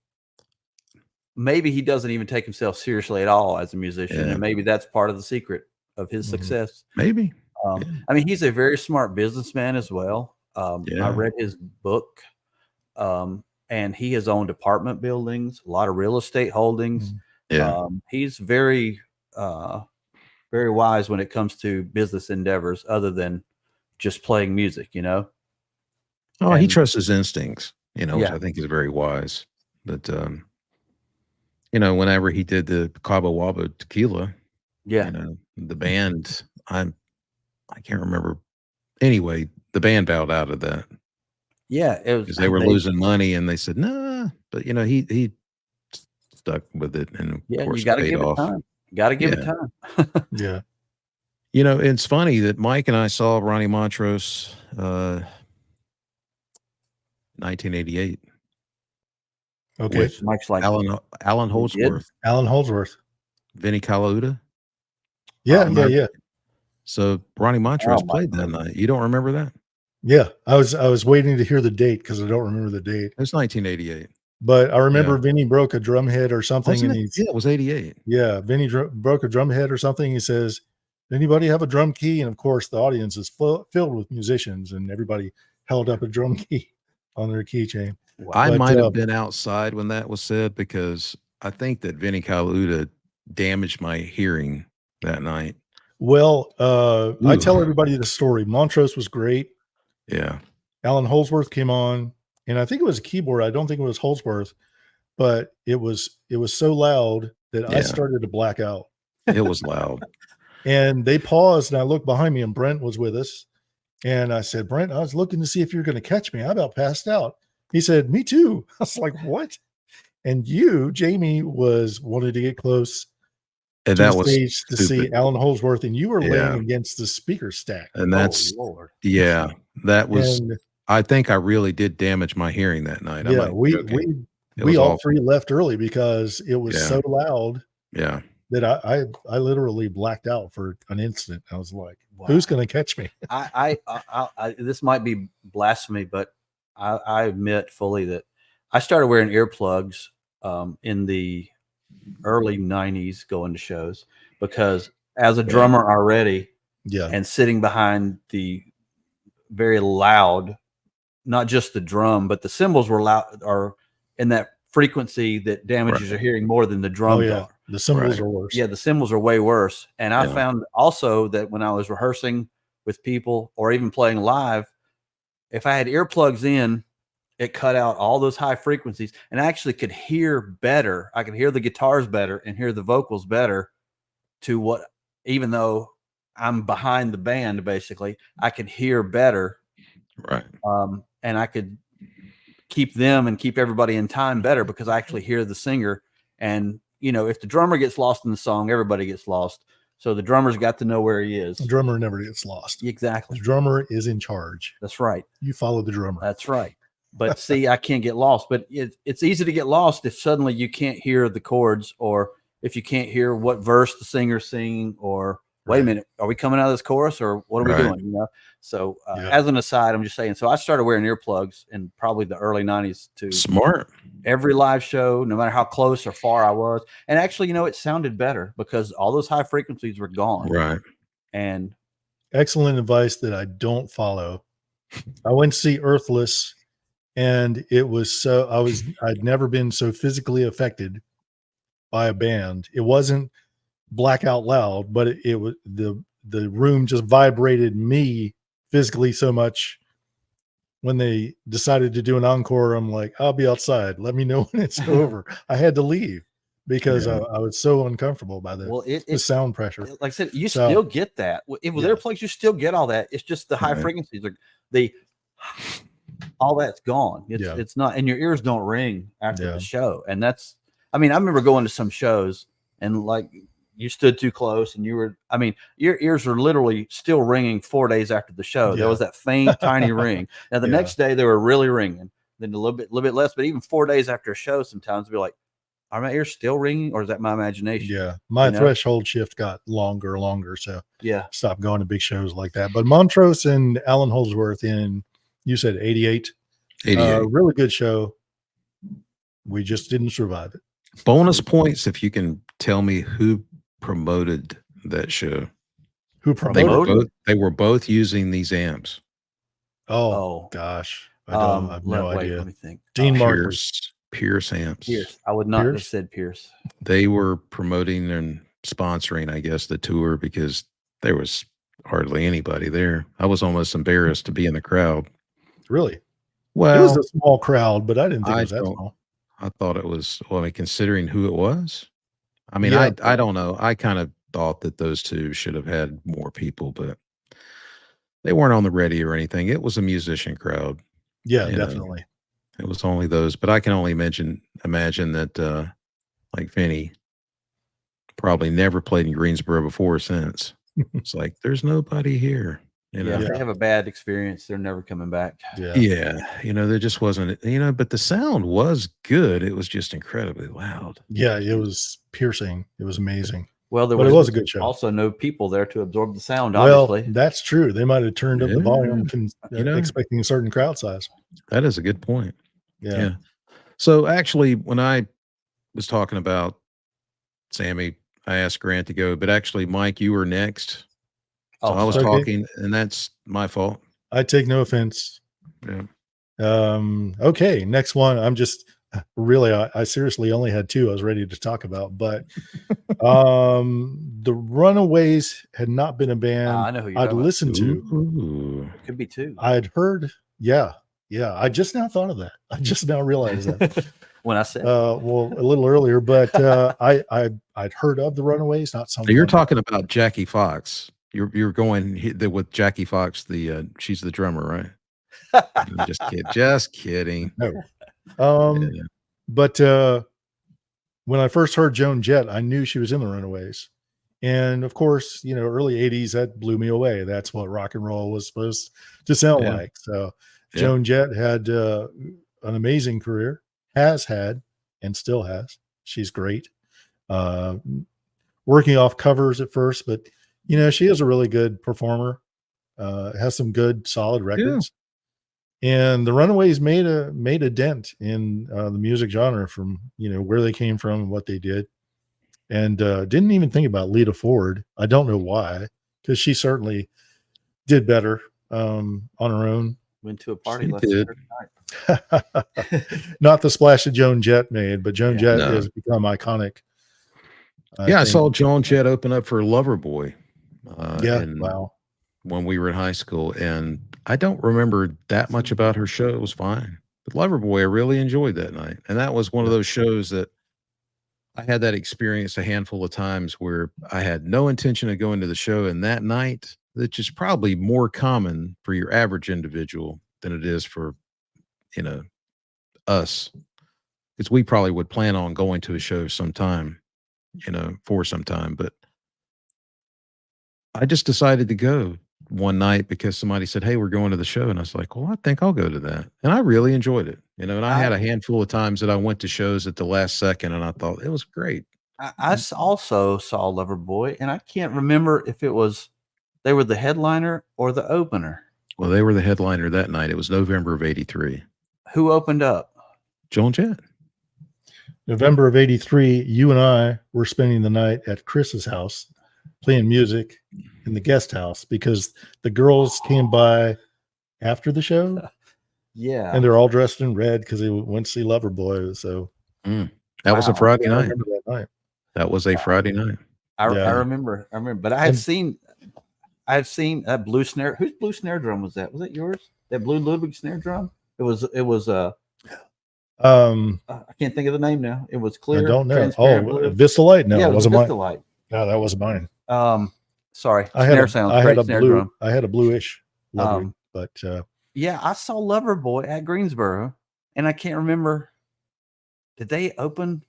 Maybe he doesn't even take himself seriously at all as a musician, Yeah. and maybe that's part of the secret of his Mhm. success. maybe. Yeah. I mean, he's a very smart businessman as well. I Yeah. read his book, and he has owned apartment buildings, a lot of real estate holdings. Mhm. Yeah. He's very, very wise when it comes to business endeavors, other than just playing music. Oh, he And trusts his instincts, which yeah, I think is very wise. But, whenever he did the Cabo Wabo tequila, Yeah. The band, I can't remember. Anyway, the band bowed out of that Yeah. It was, because they were losing money, and they said, "Nah," but he stuck with it, and of yeah, you course got to paid give it off. time. Got to give it Yeah. time. Yeah. It's funny that Mike and I saw Ronnie Montrose, 1988 Okay. with Mike's like, Alan "We did?" Holdsworth, Alan Holdsworth. Vinnie Colaiuta. Yeah. Oh, Yeah. Yeah. So Ronnie Montrose oh my played that night. You don't remember that? Yeah. I was waiting to hear the date because I don't remember the date, It was 1988. but I remember Yeah. Vinny broke a drum head or something. Wasn't And it? he's, Yeah, it was 88. yeah, Vinny broke a drum head or something. He says, anybody have a drum key? And of course, the audience is filled with musicians, and everybody held up a drum key on their keychain. I But might have been outside when that was said because I think that Vinnie Colaiuta damaged my hearing that night. well, I Ooh. tell everybody the story. Montrose was great. Yeah. Alan Holdsworth came on, and I think it was a keyboard. I don't think it was Holdsworth, but it was so loud that I Yeah. started to black out. It was loud. And they paused, and I looked behind me, and Brent was with us. And I said, Brent, I was looking to see if you're going to catch me. I about passed out. He said, me too. I was like, what? And you, Jamie, wanted to get close And to the that was stage to see stupid. Alan Holdsworth, and you were Yeah. laying against the speaker stack. And that's Lord. yeah, that was And I think I really did damage my hearing that night. I'm yeah, not we joking. It we was all awful. three left early because it was Yeah. so loud Yeah. that I literally blacked out for an instant. I was like, who's going to catch me? I this might be blasphemy, but I admit fully that I started wearing earplugs in the early 90s going to shows because as a drummer already Yeah. and sitting behind the very loud, not just the drum, but the cymbals were loud or in that frequency that damages your hearing more than the drums Oh, yeah. are. The cymbals Right. are worse. Yeah, the cymbals are way worse. And I Yeah. found also that when I was rehearsing with people or even playing live, if I had earplugs in, it cut out all those high frequencies and I actually could hear better. I could hear the guitars better and hear the vocals better to what, even though I'm behind the band, basically, I could hear better. Right. And I could keep them and keep everybody in time better because I actually hear the singer. And, if the drummer gets lost in the song, everybody gets lost. So the drummer's got to know where he is. The drummer never gets lost. Exactly. The drummer is in charge. That's right. You follow the drummer. That's right. But see, I can't get lost. But it's easy to get lost if suddenly you can't hear the chords or if you can't hear what verse the singer's singing or wait a minute, are we coming out of this chorus or what are we doing? So as an aside, I'm just saying, so I started wearing earplugs in probably the early 90s to Smart. every live show, no matter how close or far I was. And actually, it sounded better because all those high frequencies were gone. Right. And excellent advice that I don't follow. I went to see Earthless, and it was I'd never been so physically affected by a band. It wasn't blackout loud, but it was the room just vibrated me physically so much. When they decided to do an encore, I'm like, I'll be outside. Let me know when it's over. I had to leave because I was so uncomfortable by the sound pressure. Like I said, you still get that. With earplugs, you still get all that. It's just the high frequencies are all that's gone. It's not, and your ears don't ring after the show. And that's, I remember going to some shows and like you stood too close and your ears were literally still ringing 4 days after the show. There was that faint, tiny ring. Now the next day they were really ringing, then a little bit less, but even 4 days after a show, sometimes it'd be like, are my ears still ringing or is that my imagination? Yeah. My threshold shift got longer. So stopped going to big shows like that. But Montrose and Alan Holdsworth you said 88. 88. Really good show. We just didn't survive it. Bonus points if you can tell me who promoted that show. Who promoted? They were both using these amps. Oh gosh. I have no idea. Let me think. Dean Marcus. Pierce amps. Pierce. I would not have said Pierce. They were promoting and sponsoring, I guess, the tour because there was hardly anybody there. I was almost embarrassed to be in the crowd. Really? Well, it was a small crowd, but I didn't think it was that small. I thought it was, considering who it was. I don't know. I kind of thought that those two should have had more people, but they weren't on the radio or anything. It was a musician crowd. Yeah, You know, definitely. it was only those, but I can only imagine that like Vinny probably never played in Greensboro before or since. It's like there's nobody here. You know? Yeah, if Yeah. they have a bad experience, they're never coming back. Yeah. Yeah, there just wasn't, but the sound was good. It was just incredibly loud. Yeah, it was piercing. It was amazing. Well, there But it was a good show. Also, no people there to absorb the sound. Well, Obviously, that's true. They might have turned up the volume, Yeah. expecting a certain crowd size. That is a good point. Yeah. Yeah. So actually, when I was talking about Sammy, I asked Grant to go, but actually, Mike, you were next. So I was okay. talking, and that's my fault. I take no offense. Yeah. Okay, next one. I'm just really, I seriously only had two I was ready to talk about, but the Runaways had not been a band I know who you're I'd talking about. listened to. Ooh. It could be two. I'd heard, yeah. I just now thought of that. I just now realized that. When I said, well, a little earlier, but I'd heard of the Runaways, not So something. you're talking about Jackie Fox. You're going with Jackie Fox. She's the drummer, right? I'm just kidding. No. Yeah. But when I first heard Joan Jett, I knew she was in the Runaways. And of course, early 80s, that blew me away. That's what rock and roll was supposed to sound Yeah. like. So Yeah. Joan Jett had an amazing career, has had, and still has. She's great. Working off covers at first, but she is a really good performer. Has some good, solid records. And the Runaways made a dent in the music genre from where they came from and what they did, and didn't even think about Lita Ford. I don't know why, because she certainly did better on her own. went to a party She last did. night. Not the splash that Joan Jett made, but Joan Jett No. has become iconic. I saw Joan Jett open up for Loverboy. Wow. When we were in high school, and I don't remember that much about her show. It was fine, but Loverboy, I really enjoyed that night, and that was one of those shows that I had that experience a handful of times where I had no intention of going to the show, and that night, which is probably more common for your average individual than it is for us, because we probably would plan on going to a show sometime, for some time, but I just decided to go one night because somebody said, "Hey, we're going to the show." And I was like, "Well, I think I'll go to that." And I really enjoyed it. And I had a handful of times that I went to shows at the last second, and I thought it was great. I also saw Loverboy, and I can't remember if they were the headliner or the opener. Well, they were the headliner that night. It was November of '83. Who opened up? Joan Jett. November of '83, you and I were spending the night at Chris's house playing music in the guest house because the girls came by after the show. Yeah. And they're all dressed in red because they went to see Loverboy. So that was a Friday night. I remember that night. That was a Friday night. I remember, but I had seen that blue snare. Whose blue snare drum was that? Was that yours? That blue Ludwig snare drum? It was I can't think of the name now. It was clear. I don't know. transparent Oh, blue. Vistalite? No, yeah, it wasn't mine. Vistalite. No, that wasn't mine. Sorry. I Snare had sounds I great. had a Snare blue. drum. I had a bluish Ludwig, but Yeah, I saw Loverboy at Greensboro, and I can't remember. Did they open?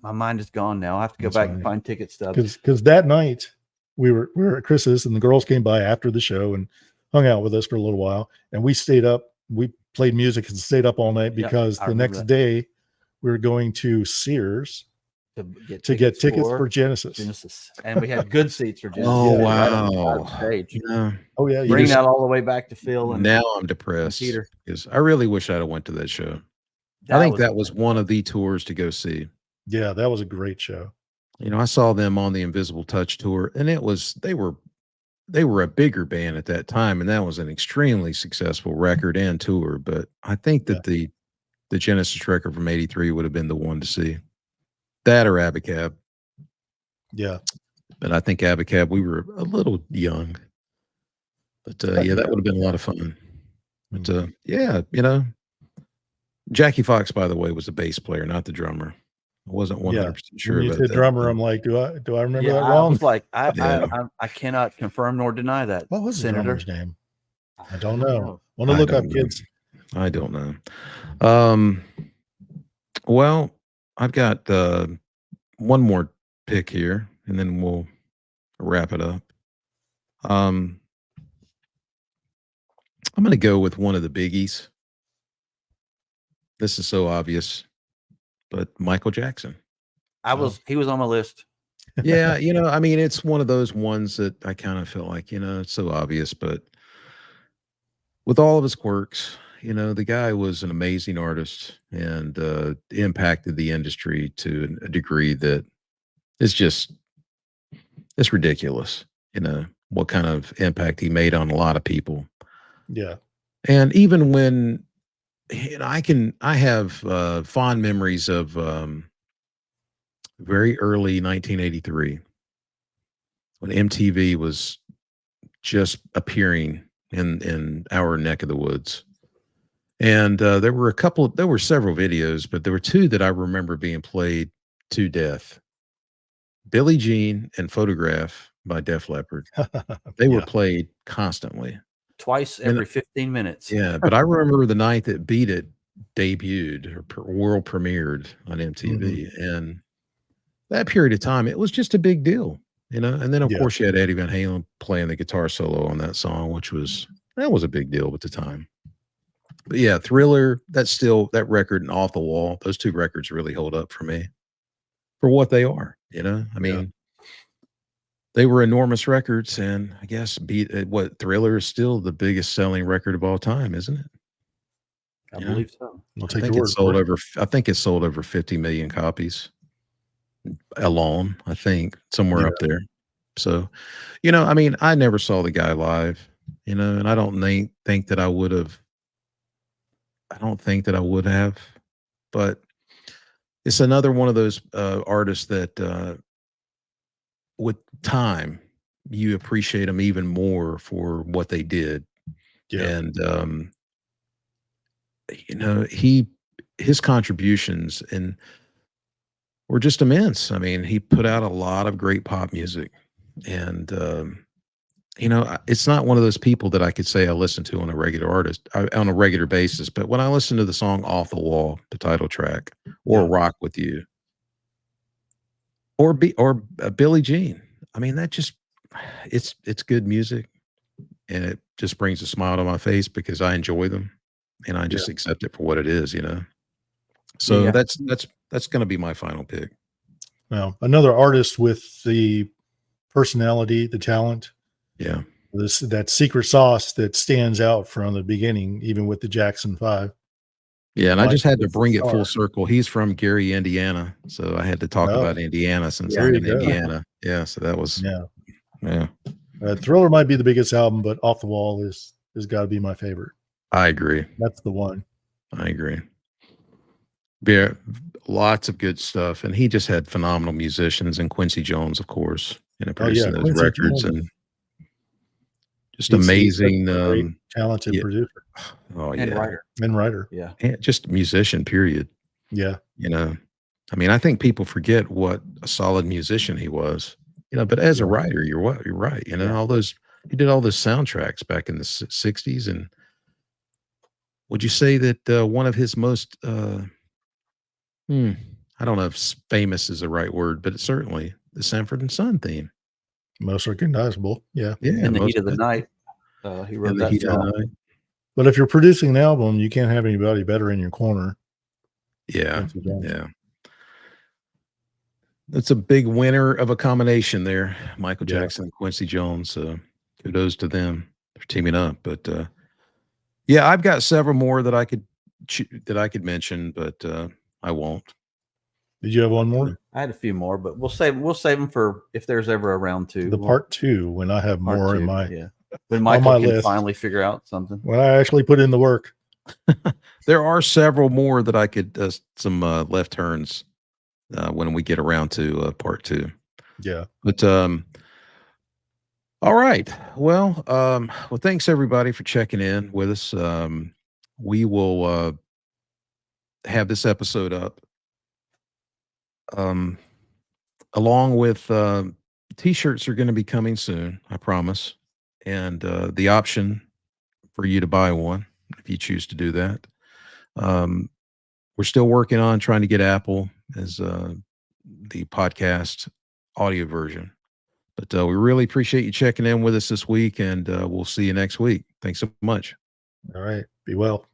My mind is gone now. I have to go That's back fine. and find ticket stubs. because that night we were at Chris's and the girls came by after the show and hung out with us for a little while, and we stayed up. We played music and stayed up all night because I the remember next that. day we were going to Sears to get tickets for Genesis. And we had good seats for Genesis. Oh, Yeah, right wow. on the stage. Oh yeah, Bring that all the way back to Phil and now I'm depressed Peter. because I really wish I'd have went to that show. I think that was one of the tours to go see. Yeah, that was a great show. I saw them on the Invisible Touch tour, and they were a bigger band at that time, and that was an extremely successful record and tour. But I think that the Genesis record from '83 would have been the one to see. That or Abacab. Yeah. But I think Abacab, we were a little young. But that would have been a lot of fun. But Jackie Fox, by the way, was the bass player, not the drummer. I wasn't Yeah. 100% When sure you about said that. drummer, I'm like, do I remember that I wrong? was like, Yeah. I cannot confirm nor deny that. What was the Senator? drummer's name? I don't don't know. know. Want to I look don't up, know. kids? I don't know. Well, I've got one more pick here, and then we'll wrap it up. Um, I'm going to go with one of the biggies. This is so obvious, but Michael Jackson. He was on my list. Yeah, I mean, it's one of those ones that I kind of feel like, it's so obvious, but with all of his quirks, the guy was an amazing artist and impacted the industry to a degree that is just it's ridiculous. What kind of impact he made on a lot of people. Yeah. And even when I have fond memories of very early 1983 when MTV was just appearing in our neck of the woods. And there were several videos, but there were two that I remember being played to death. Billie Jean and Photograph by Def Leppard. They were Yeah. played constantly. Twice And every 15 minutes. yeah, but I remember the night that Beat It debuted or world premiered on MTV. And that period of time, it was just a big deal, And then of Yeah. course you had Eddie Van Halen playing the guitar solo on that song, that was a big deal at the time. But yeah, Thriller, that record and Off the Wall, those two records really hold up for me for what they are, I Yeah. mean, they were enormous records, and I guess Thriller is still the biggest selling record of all time, isn't it? I believe so. I'll I take think your word for it. I think it sold over 50 million copies alone, I think, somewhere Yeah. up there. So, I mean, I never saw the guy live, and I don't think that I would have. I don't think that I would have, but it's another one of those artists that with time you appreciate them even more for what they did. Yeah. And his contributions and were just immense. I mean, he put out a lot of great pop music, and it's not one of those people that I could say I listen to on a regular basis. But when I listen to the song "Off the Wall," the title track, or Yeah. "Rock with You," or Billie Jean, I mean, that just it's good music, and it just brings a smile to my face because I enjoy them, and I Yeah. just accept it for what it is. So Yeah. that's gonna be my final pick. Well, another artist with the personality, the talent, Yeah. that secret sauce that stands out from the beginning, even with the Jackson 5. Yeah, and I Mike just had to was the bring it full star. circle. He's from Gary, Indiana, so I had to talk Oh, about Indiana since Yeah. there I'm you in go. Indiana. Yeah, so that was Yeah. yeah, Thriller might be the biggest album, but Off the Wall is got to be my favorite. I agree. That's the one. I agree. Yeah, lots of good stuff, and he just had phenomenal musicians, and Quincy Jones, of course, Oh yeah, producing those Quincy records, Jones. and just He's such amazing. a great, talented Yeah, producer oh And yeah, writer. and writer. Yeah. and just musician. Period. Yeah. I mean, I think people forget what a solid musician he was. But as a Yeah. writer, you're right. Yeah. All those he did all those soundtracks back in the '60s, and would you say that one of his most I don't know if famous is the right word, but it's certainly the Sanford and Son theme. Most recognizable. Yeah. Yeah, In the Heat most of the Night, he in wrote the that heat of the song. night. But if you're producing an album, you can't have anybody better in your corner. Yeah, Quincy Jones. yeah. That's a big winner of a combination there, Michael Yeah. Jackson and Quincy Jones. Kudos to them for teaming up. But yeah, I've got several more that I could mention, but I won't. Did you have one more? I had a few more, but we'll save them for if there's ever a round two. The part two, when I have Part more in two, my yeah. When my Michael can list. finally figure out something. when I actually put in the work. There are several more that I could some left turns when we get around to part two. Yeah. But all right. Well, thanks everybody for checking in with us. We will have this episode up Um, along with t-shirts are going to be coming soon, I promise. And the option for you to buy one if you choose to do that. Um, we're still working on trying to get Apple as the podcast audio version. But we really appreciate you checking in with us this week, and we'll see you next week. Thanks so much. All right. Be well.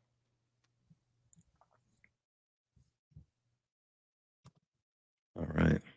All right.